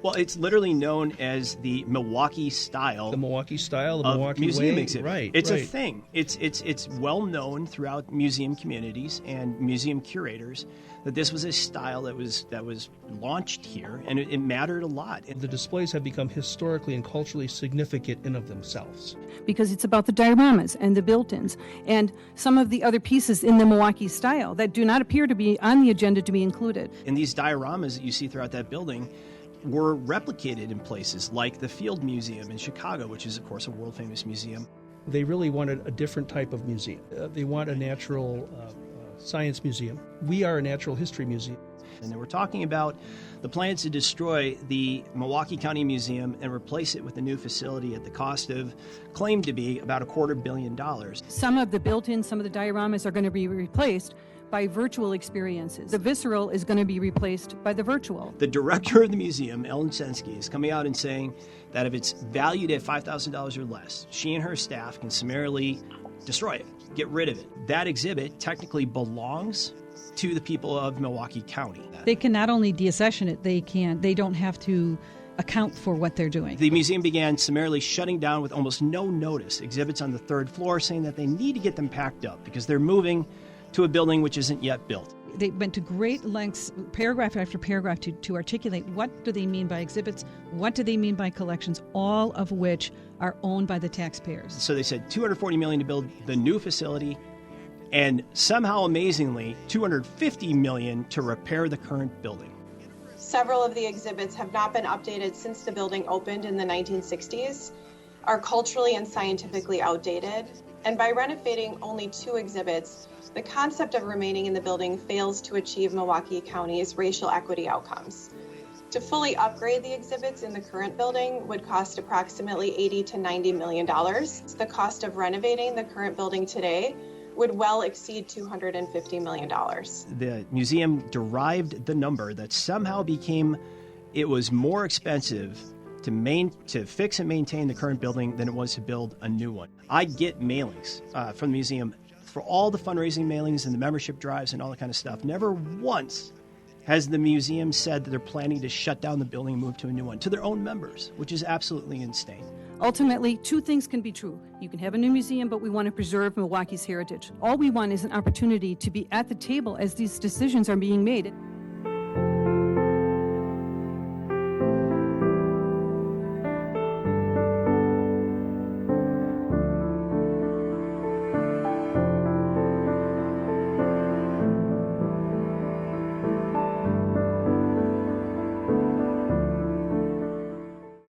Well, it's literally known as the Milwaukee style. The Milwaukee style, the Milwaukee museum way. exhibit. Right. It's right. a thing. It's well known throughout museum communities and museum curators that this was a style that was launched here, and it mattered a lot. The displays have become historically and culturally significant in of themselves. Because it's about the dioramas and the built-ins and some of the other pieces in the Milwaukee style that do not appear to be on the agenda to be included. And these dioramas that you see throughout that building were replicated in places like the Field Museum in Chicago, which is, of course, a world-famous museum. They really wanted a different type of museum. They want a natural science museum. We are a natural history museum. And they were talking about the plans to destroy the Milwaukee County Museum and replace it with a new facility at the cost of, claimed to be, about $250 million. Some of the built-ins, some of the dioramas are going to be replaced by virtual experiences. The visceral is going to be replaced by the virtual. The director of the museum, Ellen Sensky, is coming out and saying that if it's valued at $5,000 or less, she and her staff can summarily destroy it, get rid of it. That exhibit technically belongs to the people of Milwaukee County. They can not only deaccession it, they don't have to account for what they're doing. The museum began summarily shutting down with almost no notice exhibits on the third floor, saying that they need to get them packed up because they're moving to a building which isn't yet built. They went to great lengths, paragraph after paragraph, to articulate what do they mean by exhibits, what do they mean by collections, all of which are owned by the taxpayers. So they said $240 million to build the new facility, and somehow, amazingly, $250 million to repair the current building. Several of the exhibits have not been updated since the building opened in the 1960s, are culturally and scientifically outdated, and by renovating only 2 exhibits, the concept of remaining in the building fails to achieve Milwaukee County's racial equity outcomes. To fully upgrade the exhibits in the current building would cost approximately $80 to $90 million. The cost of renovating the current building today would well exceed $250 million. The museum derived the number that somehow became, it was more expensive to fix and maintain the current building than it was to build a new one. I get mailings from the museum for all the fundraising mailings and the membership drives and all that kind of stuff. Never once has the museum said that they're planning to shut down the building and move to a new one, to their own members, which is absolutely insane. Ultimately, 2 things can be true. You can have a new museum, but we want to preserve Milwaukee's heritage. All we want is an opportunity to be at the table as these decisions are being made.